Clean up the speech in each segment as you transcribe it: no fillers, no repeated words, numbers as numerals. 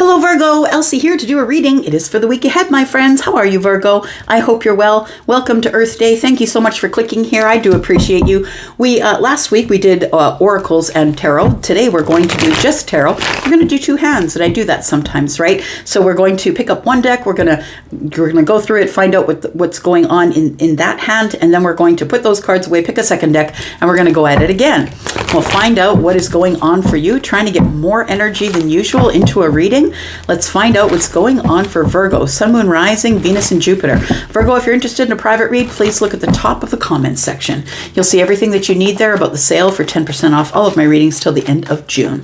Hello Virgo, Elsie here to do a reading. It is for the week ahead, my friends. How are you, Virgo? I hope you're well. Welcome to Earth Day. Thank you so much for clicking here. I do appreciate you. Last week we did oracles and tarot. Today we're going to do just tarot. We're going to do two hands, and I do that sometimes, right? So we're going to pick up one deck. We're going to go through it, find out what's going on in that hand, and then we're going to put those cards away, pick a second deck, and we're going to go at it again. We'll find out what is going on for you, trying to get more energy than usual into a reading. Let's find out what's going on for Virgo, Sun, Moon, Rising, Venus, and Jupiter. Virgo, if you're interested in a private read, please look at the top of the comments section. You'll see everything that you need there about the sale for 10% off all of my readings till the end of June.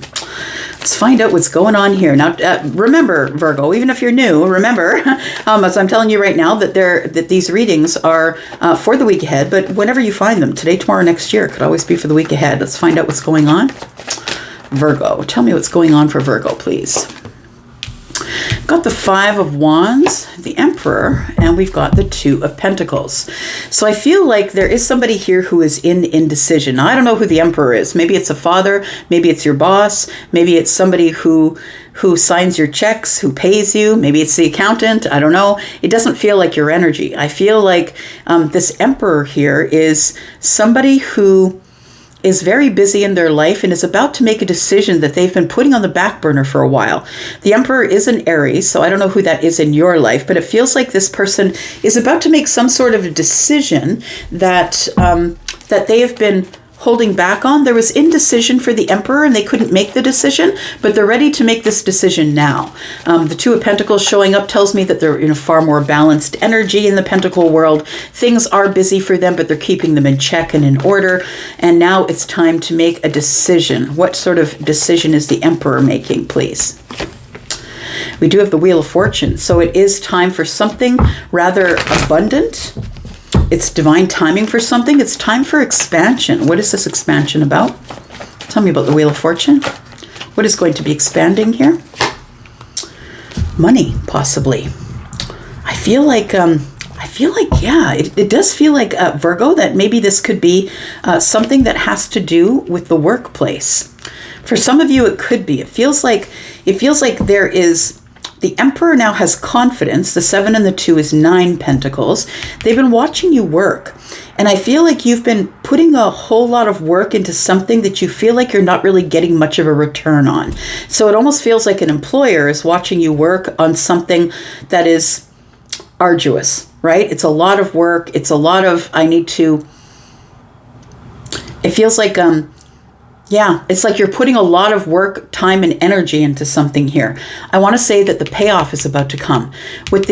Let's find out what's going on here. Now, remember, Virgo, even if you're new, remember, as I'm telling you right now, that these readings are for the week ahead, but whenever you find them, today, tomorrow, next year, could always be for the week ahead. Let's find out what's going on. Virgo, tell me what's going on for Virgo, please. Got the Five of Wands, the Emperor, and we've got the Two of Pentacles. So I feel like there is somebody here who is in indecision. Now, I don't know who the Emperor is. Maybe it's a father, maybe it's your boss, maybe it's somebody who signs your checks, who pays you, maybe it's the accountant, I don't know. It doesn't feel like your energy. I feel like this Emperor here is somebody who is very busy in their life and is about to make a decision that they've been putting on the back burner for a while. The Emperor is an Aries, so I don't know who that is in your life, but it feels like this person is about to make some sort of a decision that they have been holding back on. There was indecision for the Emperor and they couldn't make the decision, but they're ready to make this decision now. The Two of Pentacles showing up tells me that they're in a far more balanced energy in the Pentacle world. Things are busy for them, but they're keeping them in check and in order. And now it's time to make a decision. What sort of decision is the Emperor making, please? We do have the Wheel of Fortune. So it is time for something rather abundant. It's divine timing for something. It's time for expansion. What is this expansion about? Tell me about the Wheel of Fortune. What is going to be expanding here? Money, possibly. I feel like, yeah, it does feel like, Virgo, that maybe this could be something that has to do with the workplace. For some of you, it could be. It feels like there is... The Emperor now has confidence. The 7 and the 2 is 9 pentacles. They've been watching you work. And I feel like you've been putting a whole lot of work into something that you feel like you're not really getting much of a return on. So it almost feels like an employer is watching you work on something that is arduous, right? It's a lot of work. It's a lot of, it feels like, yeah, it's like you're putting a lot of work, time, and energy into something here. I want to say that the payoff is about to come. With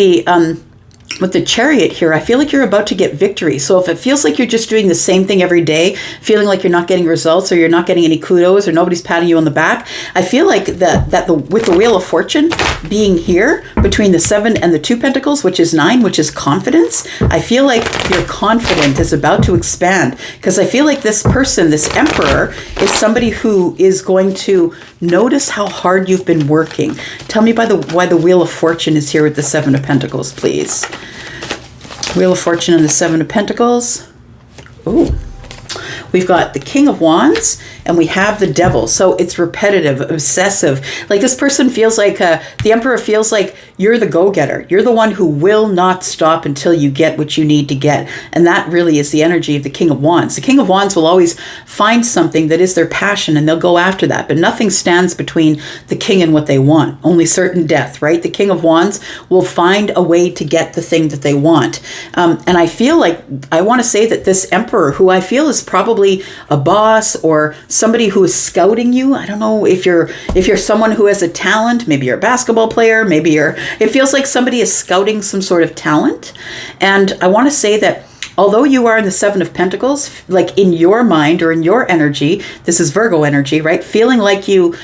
the Chariot here, I feel like you're about to get victory. So if it feels like you're just doing the same thing every day, feeling like you're not getting results or you're not getting any kudos or nobody's patting you on the back, I feel like with the Wheel of Fortune being here between the 7 and the 2 Pentacles, which is 9, which is confidence, I feel like your confidence is about to expand, because I feel like this person, this Emperor, is somebody who is going to notice how hard you've been working. Tell me why the Wheel of Fortune is here with the 7 of Pentacles, please. Wheel of Fortune and the 7 of Pentacles. Ooh. We've got the King of Wands and we have the Devil. So it's repetitive, obsessive. Like this person feels like, the Emperor feels like you're the go-getter. You're the one who will not stop until you get what you need to get. And that really is the energy of the King of Wands. The King of Wands will always find something that is their passion and they'll go after that. But nothing stands between the king and what they want. Only certain death, right? The King of Wands will find a way to get the thing that they want. And I feel like, I want to say that this Emperor, who I feel is probably a boss or somebody who is scouting you. I don't know if you're someone who has a talent, maybe you're a basketball player, it feels like somebody is scouting some sort of talent. And I want to say that although you are in the 7 of Pentacles, like in your mind or in your energy, this is Virgo energy, right? Feeling like you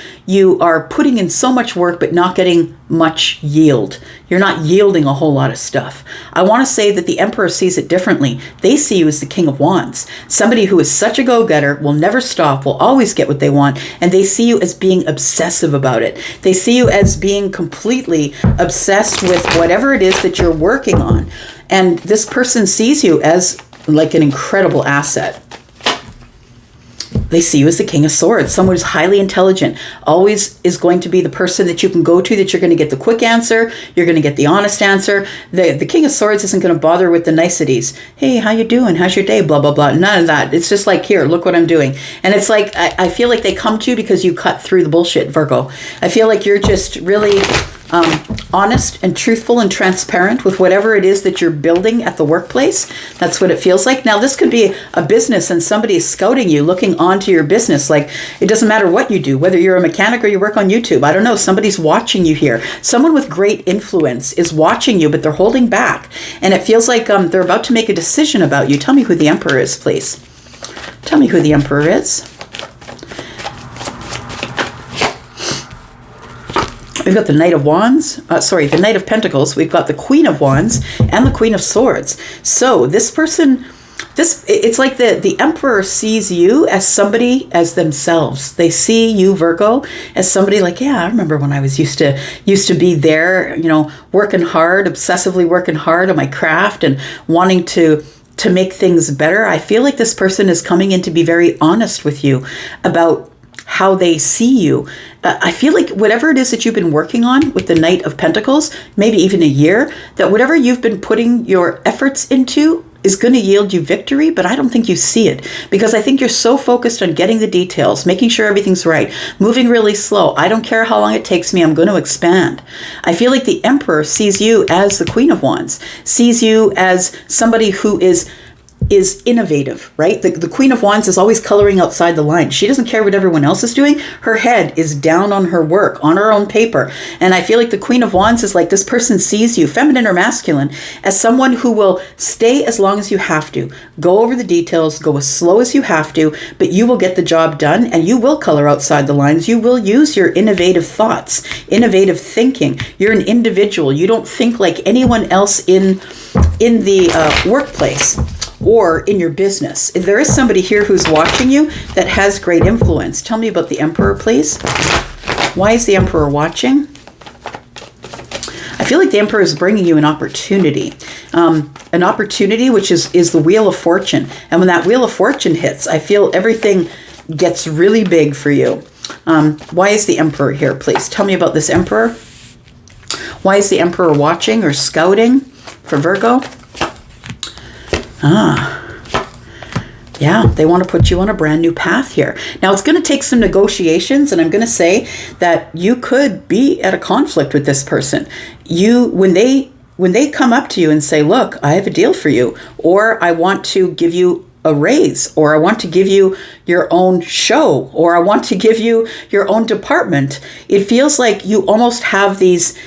are putting in so much work, but not getting much yield. You're not yielding a whole lot of stuff. I want to say that the Emperor sees it differently. They see you as the King of Wands, somebody who is such a go-getter, will never stop, will always get what they want. And they see you as being obsessive about it. They see you as being completely obsessed with whatever it is that you're working on. And this person sees you as like an incredible asset. They see you as the King of Swords, someone who's highly intelligent, always is going to be the person that you can go to, that you're going to get the quick answer, you're going to get the honest answer. The King of Swords isn't going to bother with the niceties. Hey, how you doing? How's your day? Blah, blah, blah. None of that. It's just like, here, look what I'm doing. And it's like, I feel like they come to you because you cut through the bullshit, Virgo. I feel like you're just really honest and truthful and transparent with whatever it is that you're building at the workplace. That's what it feels like. Now, this could be a business and somebody is scouting you, looking onto your business. Like, it doesn't matter what you do, whether you're a mechanic or you work on YouTube. I don't know. Somebody's watching you here. Someone with great influence is watching you, but they're holding back. And it feels like they're about to make a decision about you. Tell me who the Emperor is, please. Tell me who the Emperor is. We've got the Knight of Wands, the Knight of Pentacles. We've got the Queen of Wands and the Queen of Swords. So this person, it's like the Emperor sees you as somebody as themselves. They see you, Virgo, as somebody like, yeah, I remember when I was used to be there, working hard, obsessively working hard on my craft and wanting to make things better. I feel like this person is coming in to be very honest with you about how they see you. I feel like whatever it is that you've been working on with the Knight of Pentacles, maybe even a year, that whatever you've been putting your efforts into is going to yield you victory, but I don't think you see it because I think you're so focused on getting the details, making sure everything's right, moving really slow. I don't care how long it takes me, I'm going to expand. I feel like the Emperor sees you as the Queen of Wands, sees you as somebody who is innovative, right? The Queen of Wands is always coloring outside the line. She doesn't care what everyone else is doing. Her head is down on her work, on her own paper. And I feel like the Queen of Wands is like, this person sees you, feminine or masculine, as someone who will stay as long as you have to, go over the details, go as slow as you have to, but you will get the job done and you will color outside the lines. You will use your innovative thoughts, innovative thinking. You're an individual. You don't think like anyone else in the workplace or in your business. If there is somebody here who's watching you that has great influence, tell me about the Emperor, please. Why is the Emperor watching? I feel like the Emperor is bringing you an opportunity which is the Wheel of Fortune. And when that Wheel of Fortune hits, I feel everything gets really big for you. Why is the Emperor here, please? Tell me about this Emperor. Why is the Emperor watching or scouting for Virgo? Yeah, they want to put you on a brand new path here. Now, it's going to take some negotiations, and I'm going to say that you could be at a conflict with this person. When they come up to you and say, look, I have a deal for you, or I want to give you a raise, or I want to give you your own show, or I want to give you your own department. It feels like you almost have these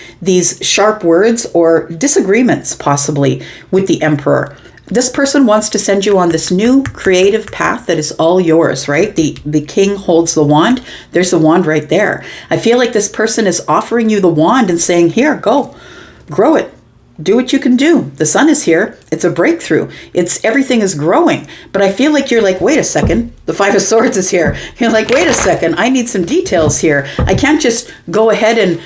sharp words or disagreements possibly with the Emperor. This person wants to send you on this new creative path that is all yours, right? The king holds the wand. There's the wand right there. I feel like this person is offering you the wand and saying, here, go, grow it. Do what you can do. The sun is here. It's a breakthrough. Everything is growing. But I feel like you're like, wait a second. The Five of Swords is here. You're like, wait a second. I need some details here. I can't just go ahead and,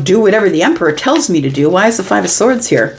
do whatever the Emperor tells me to do. Why is the Five of Swords here?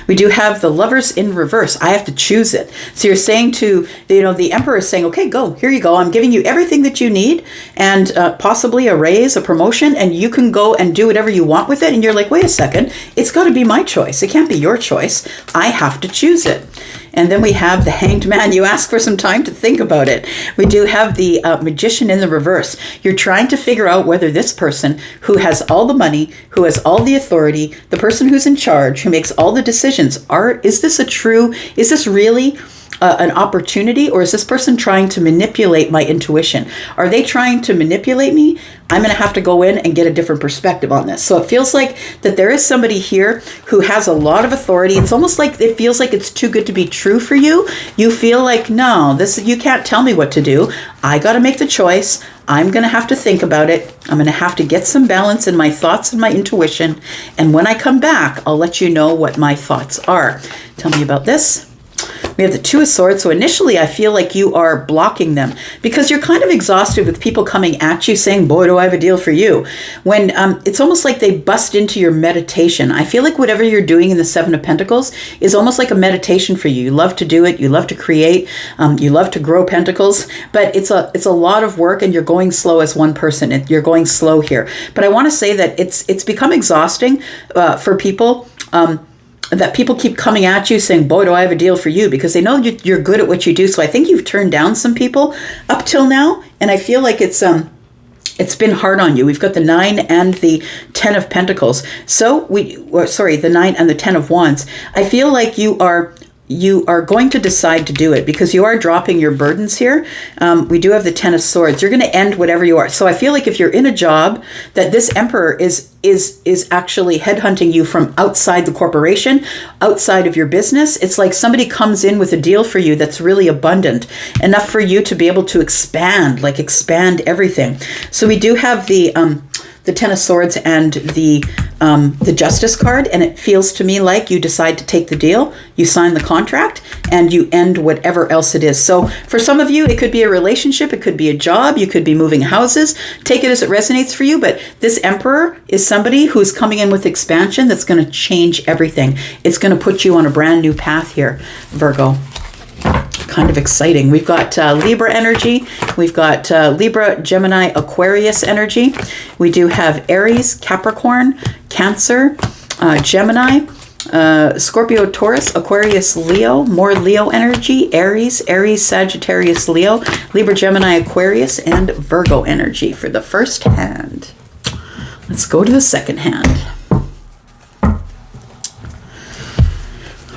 We do have the Lovers in reverse. I have to choose it. So you're saying to, the Emperor is saying, okay, go, here you go. I'm giving you everything that you need and possibly a raise, a promotion, and you can go and do whatever you want with it. And you're like, wait a second, it's got to be my choice. It can't be your choice. I have to choose it. And then we have the Hanged Man. You ask for some time to think about it. We do have the Magician in the reverse. You're trying to figure out whether this person who has all the money, who has all the authority, the person who's in charge, who makes all the decisions, is this really an opportunity, or is this person trying to manipulate my intuition? Are they trying to manipulate me? I'm going to have to go in and get a different perspective on this. So it feels like that there is somebody here who has a lot of authority. It's almost like it feels like it's too good to be true for you. You feel like, no, you can't tell me what to do. I got to make the choice. I'm going to have to think about it. I'm going to have to get some balance in my thoughts and my intuition. And when I come back, I'll let you know what my thoughts are. Tell me about this. We have the Two of Swords. So initially, I feel like you are blocking them because you're kind of exhausted with people coming at you saying, boy, do I have a deal for you. When it's almost like they bust into your meditation. I feel like whatever you're doing in the Seven of Pentacles is almost like a meditation for you. You love to do it. You love to create. You love to grow pentacles. But it's a lot of work, and you're going slow as one person. You're going slow here. But I want to say that it's become exhausting for people. That people keep coming at you saying, boy, do I have a deal for you, because they know you're good at what you do. So I think you've turned down some people up till now. And I feel like it's been hard on you. We've got the 9 and the 10 of Pentacles. So the 9 and the 10 of Wands. I feel like you are going to decide to do it because you are dropping your burdens here. We do have the 10 of Swords. You're going to end whatever you are. So I feel like if you're in a job, that this Emperor is actually headhunting you from outside the corporation, outside of your business. It's like somebody comes in with a deal for you that's really abundant, enough for you to be able to expand everything. So we do have the 10 of Swords and the Justice card, and it feels to me like you decide to take the deal, you sign the contract, and you end whatever else it is. So for some of you, it could be a relationship, it could be a job, you could be moving houses. Take it as it resonates for you, but this Emperor is somebody who's coming in with expansion that's going to change everything. It's going to put you on a brand new path here, Virgo. Kind of exciting. We've got Libra energy. We've got Libra, Gemini, Aquarius energy. We do have Aries, Capricorn, Cancer, Gemini, Scorpio, Taurus, Aquarius, Leo. More Leo energy. Aries, Sagittarius, Leo, Libra, Gemini, Aquarius, and Virgo energy for the first hand. Let's go to the second hand.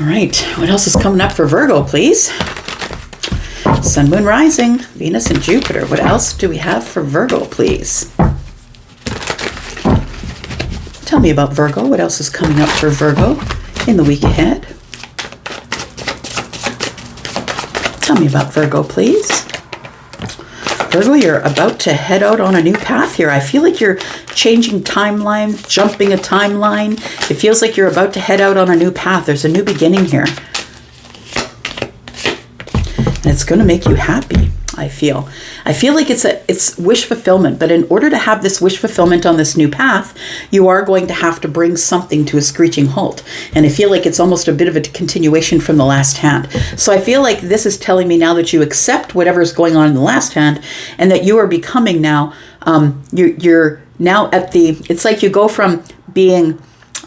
All right, what else is coming up for Virgo, please? Sun, Moon, Rising, Venus, and Jupiter. What else do we have for Virgo, please? Tell me about Virgo. What else is coming up for Virgo in the week ahead? Tell me about Virgo, please. Virgo, you're about to head out on a new path here. I feel like you're changing timelines, jumping a timeline. It feels like you're about to head out on a new path. There's a new beginning here. And it's going to make you happy, I feel. I feel like it's wish fulfillment, but in order to have this wish fulfillment on this new path, you are going to have to bring something to a screeching halt. And I feel like it's almost a bit of a continuation from the last hand. So I feel like this is telling me now that you accept whatever's going on in the last hand, and that you are becoming now, you're now at it's like you go from being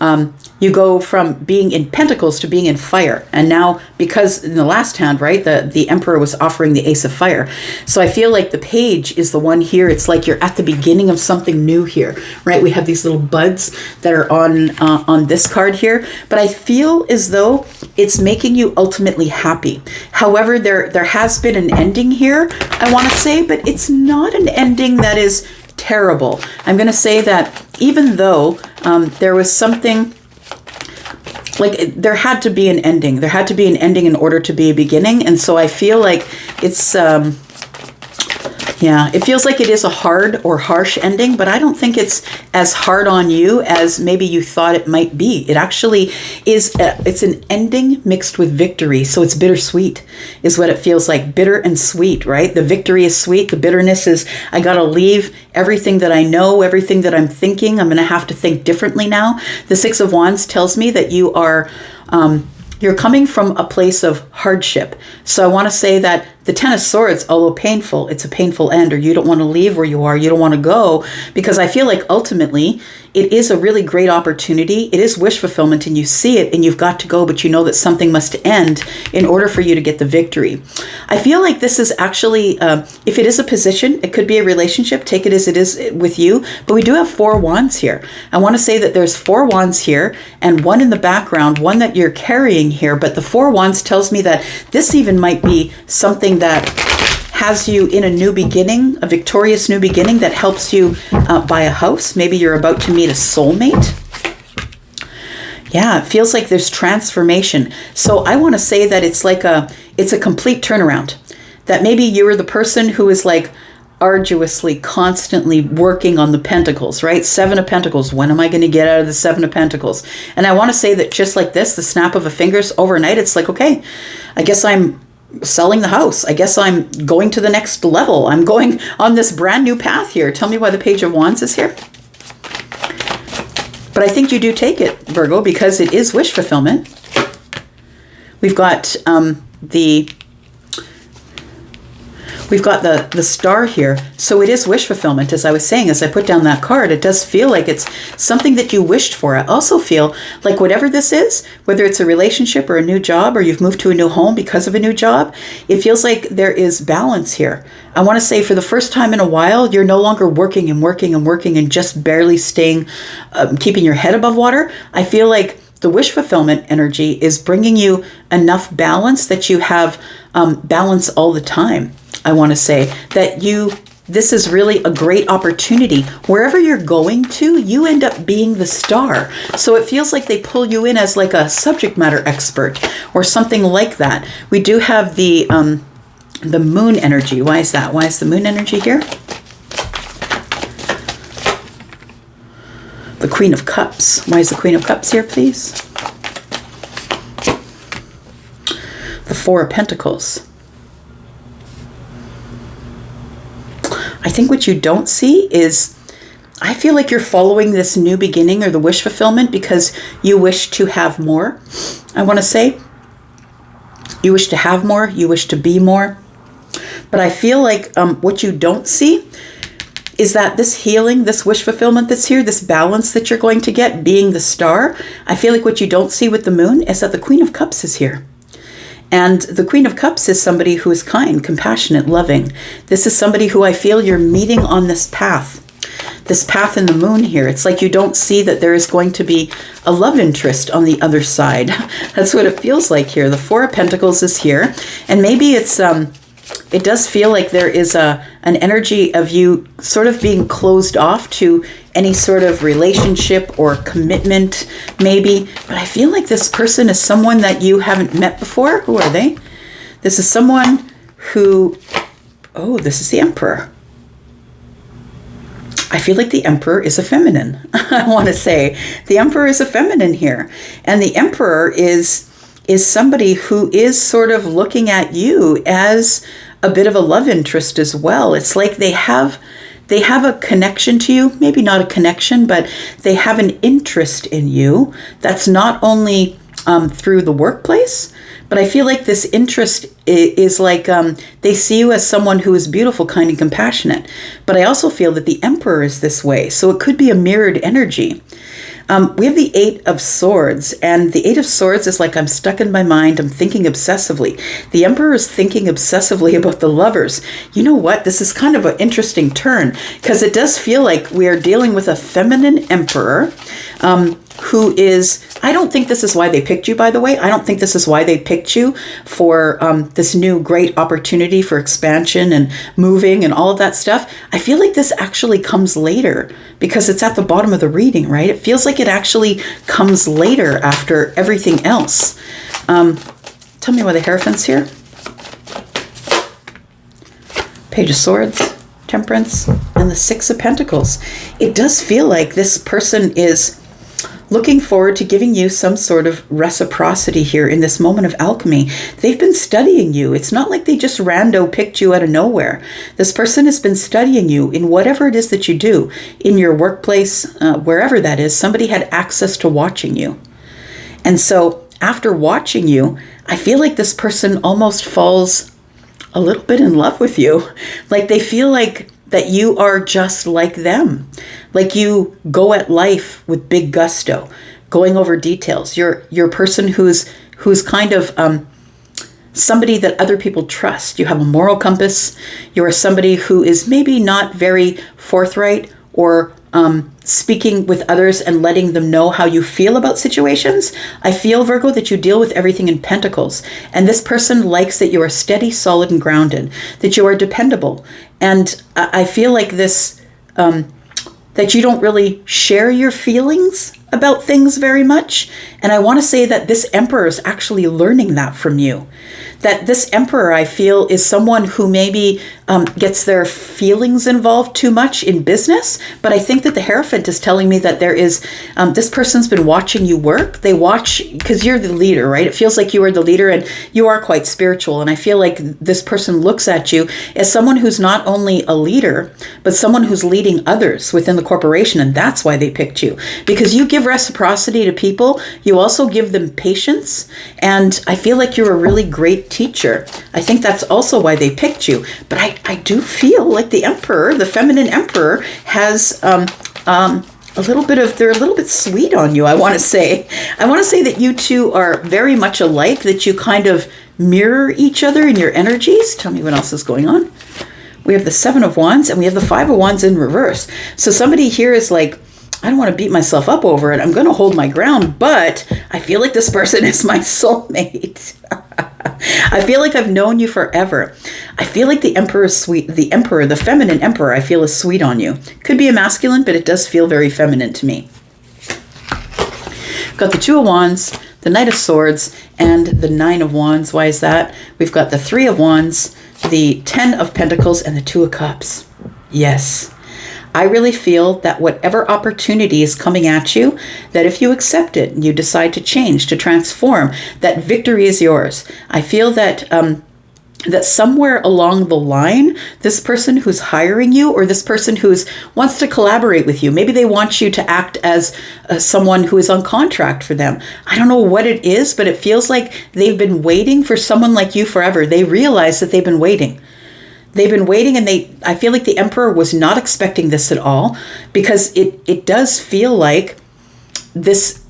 in Pentacles to being in fire. And now, because in the last hand, right, the Emperor was offering the Ace of Fire. So I feel like the Page is the one here. It's like you're at the beginning of something new here, right? We have these little buds that are on this card here. But I feel as though it's making you ultimately happy. However, there has been an ending here, I want to say, but it's not an ending that is terrible. I'm going to say that even though there was something, like there had to be an ending. There had to be an ending in order to be a beginning. And so I feel like it's, it feels like it is a hard or harsh ending, but I don't think it's as hard on you as maybe you thought it might be. It actually is, it's an ending mixed with victory. So it's bittersweet is what it feels like. Bitter and sweet, right? The victory is sweet. The bitterness is, I got to leave everything that I know, everything that I'm thinking. I'm going to have to think differently now. The Six of Wands tells me that you are, you're coming from a place of hardship. So I want to say that the Ten of Swords, although painful, it's a painful end, or you don't want to leave where you are, you don't want to go, because I feel like ultimately it is a really great opportunity. It is wish fulfillment, and you see it and you've got to go, but you know that something must end in order for you to get the victory. I feel like this is actually, if it is a position, it could be a relationship, take it as it is with you, but we do have 4 wands here. I want to say that there's 4 wands here and one in the background, one that you're carrying here, but the 4 wands tells me that this even might be something that has you in a new beginning, a victorious new beginning that helps you buy a house. Maybe you're about to meet a soulmate. Yeah, it feels like there's transformation. So I want to say that it's a complete turnaround. That maybe you were the person who is like, arduously, constantly working on the pentacles, right? Seven of Pentacles. When am I going to get out of the Seven of Pentacles? And I want to say that just like this, the snap of a fingers overnight, it's like, okay, I guess I'm selling the house. I guess I'm going to the next level. I'm going on this brand new path here. Tell me why the Page of Wands is here. But I think you do take it, Virgo, because it is wish fulfillment. We've got We've got the star here. So it is wish fulfillment. As I was saying, as I put down that card, it does feel like it's something that you wished for. I also feel like whatever this is, whether it's a relationship or a new job, or you've moved to a new home because of a new job, it feels like there is balance here. I want to say for the first time in a while, you're no longer working and working and working and just barely staying, keeping your head above water. I feel like the wish fulfillment energy is bringing you enough balance that you have balance all the time. I want to say that this is really a great opportunity. Wherever you're going to, you end up being the star. So it feels like they pull you in as like a subject matter expert or something like that. We do have the moon energy. Why is that? Why is the moon energy here? The Queen of Cups. Why is the Queen of Cups here, please? The Four of Pentacles. I think what you don't see is, I feel like you're following this new beginning or the wish fulfillment because you wish to have more. I want to say you wish to have more, you wish to be more. But I feel like what you don't see is that this healing, this wish fulfillment that's here, this balance that you're going to get being the star, I feel like what you don't see with the moon is that the Queen of Cups is here. And the Queen of Cups is somebody who is kind, compassionate, loving. This is somebody who I feel you're meeting on this path in the moon here. It's like you don't see that there is going to be a love interest on the other side. That's what it feels like here. The Four of Pentacles is here. And maybe it does feel like there is an energy of you sort of being closed off to any sort of relationship or commitment, maybe. But I feel like this person is someone that you haven't met before. Who are they? This is someone who, this is the Emperor. I feel like the Emperor is a feminine. I want to say the Emperor is a feminine here. And the Emperor is somebody who is sort of looking at you as a bit of a love interest as well. It's like they have a connection to you, maybe not a connection, but they have an interest in you that's not only through the workplace, but I feel like this interest is like they see you as someone who is beautiful, kind, and compassionate. But I also feel that the Emperor is this way, so it could be a mirrored energy. We have the Eight of Swords, and the Eight of Swords is like I'm stuck in my mind, I'm thinking obsessively. The Emperor is thinking obsessively about the lovers. You know what? This is kind of an interesting turn, because it does feel like we are dealing with a feminine Emperor who is, I don't think this is why they picked you, by the way. I don't think this is why they picked you for this new great opportunity for expansion and moving and all of that stuff. I feel like this actually comes later because it's at the bottom of the reading, right? It feels like it actually comes later after everything else. Tell me why the Hierophant's here. Page of Swords, Temperance, and the Six of Pentacles. It does feel like this person is looking forward to giving you some sort of reciprocity here in this moment of alchemy. They've been studying you. It's not like they just rando picked you out of nowhere. This person has been studying you in whatever it is that you do, in your workplace, wherever that is. Somebody had access to watching you. And so after watching you, I feel like this person almost falls a little bit in love with you. Like they feel like that you are just like them. Like you go at life with big gusto, going over details. You're a person who's kind of somebody that other people trust. You have a moral compass. You're somebody who is maybe not very forthright or speaking with others and letting them know how you feel about situations. I feel, Virgo, that you deal with everything in Pentacles. And this person likes that you are steady, solid, and grounded, that you are dependable. And I feel like this, that you don't really share your feelings about things very much. And I want to say that this Emperor is actually learning that from you. That this Emperor, I feel, is someone who maybe gets their feelings involved too much in business. But I think that the Hierophant is telling me that there is, this person's been watching you work. They watch, because you're the leader, right? It feels like you are the leader and you are quite spiritual. And I feel like this person looks at you as someone who's not only a leader, but someone who's leading others within the corporation. And that's why they picked you. Because you give reciprocity to people. You also give them patience. And I feel like you're a really great teacher. I think that's also why they picked you. But I do feel like the Emperor, the feminine Emperor, has a little bit of, they're a little bit sweet on you, I want to say. I want to say that you two are very much alike, that you kind of mirror each other in your energies. Tell me what else is going on. We have the Seven of Wands and we have the Five of Wands in reverse. So somebody here is like, I don't want to beat myself up over it. I'm going to hold my ground, but I feel like this person is my soulmate. I feel like I've known you forever. I feel like the Emperor is sweet. The Emperor, the feminine Emperor, I feel is sweet on you. Could be a masculine, but it does feel very feminine to me. We've got the Two of Wands, the Knight of Swords, and the Nine of Wands. Why is that? We've got the Three of Wands, the Ten of Pentacles, and the Two of Cups. Yes. I really feel that whatever opportunity is coming at you, that if you accept it and you decide to change, to transform, that victory is yours. I feel that that somewhere along the line, this person who's hiring you or this person who's wants to collaborate with you, maybe they want you to act as someone who is on contract for them. I don't know what it is, but it feels like they've been waiting for someone like you forever. They realize that they've been waiting. They've been waiting, and I feel like the Emperor was not expecting this at all, because it does feel like this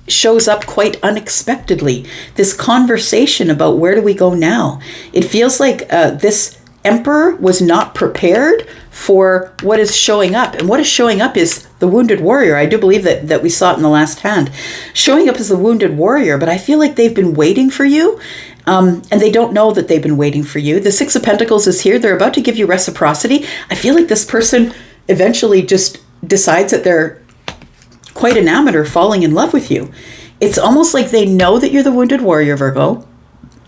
shows up quite unexpectedly. This conversation about where do we go now? It feels like this Emperor was not prepared for what is showing up. And what is showing up is the Wounded Warrior. I do believe that we saw it in the last hand. Showing up as the Wounded Warrior, but I feel like they've been waiting for you. And they don't know that they've been waiting for you. The Six of Pentacles is here. They're about to give you reciprocity. I feel like this person eventually just decides that they're quite enamored or falling in love with you. It's almost like they know that you're the Wounded Warrior, Virgo.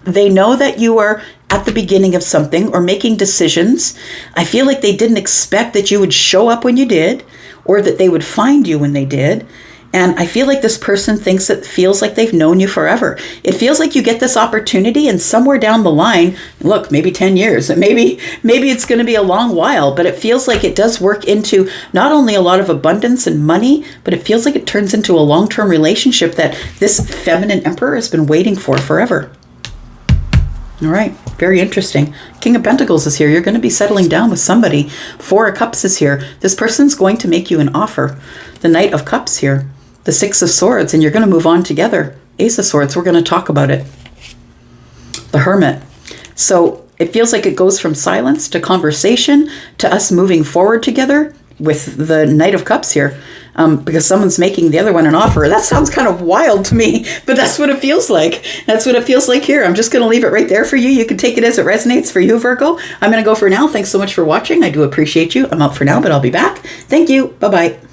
They know that you are at the beginning of something or making decisions. I feel like they didn't expect that you would show up when you did, or that they would find you when they did. And I feel like this person feels like they've known you forever. It feels like you get this opportunity, and somewhere down the line, look, maybe 10 years, maybe it's going to be a long while, but it feels like it does work into not only a lot of abundance and money, but it feels like it turns into a long-term relationship that this feminine Emperor has been waiting for forever. All right, very interesting. King of Pentacles is here. You're going to be settling down with somebody. Four of Cups is here. This person's going to make you an offer. The Knight of Cups here. The Six of Swords, and you're going to move on together. Ace of Swords, we're going to talk about it. The Hermit. So it feels like it goes from silence to conversation to us moving forward together with the Knight of Cups here, because someone's making the other one an offer. That sounds kind of wild to me, but that's what it feels like. That's what it feels like here. I'm just going to leave it right there for you. You can take it as it resonates for you, Virgo. I'm going to go for now. Thanks so much for watching. I do appreciate you. I'm out for now, but I'll be back. Thank you. Bye-bye.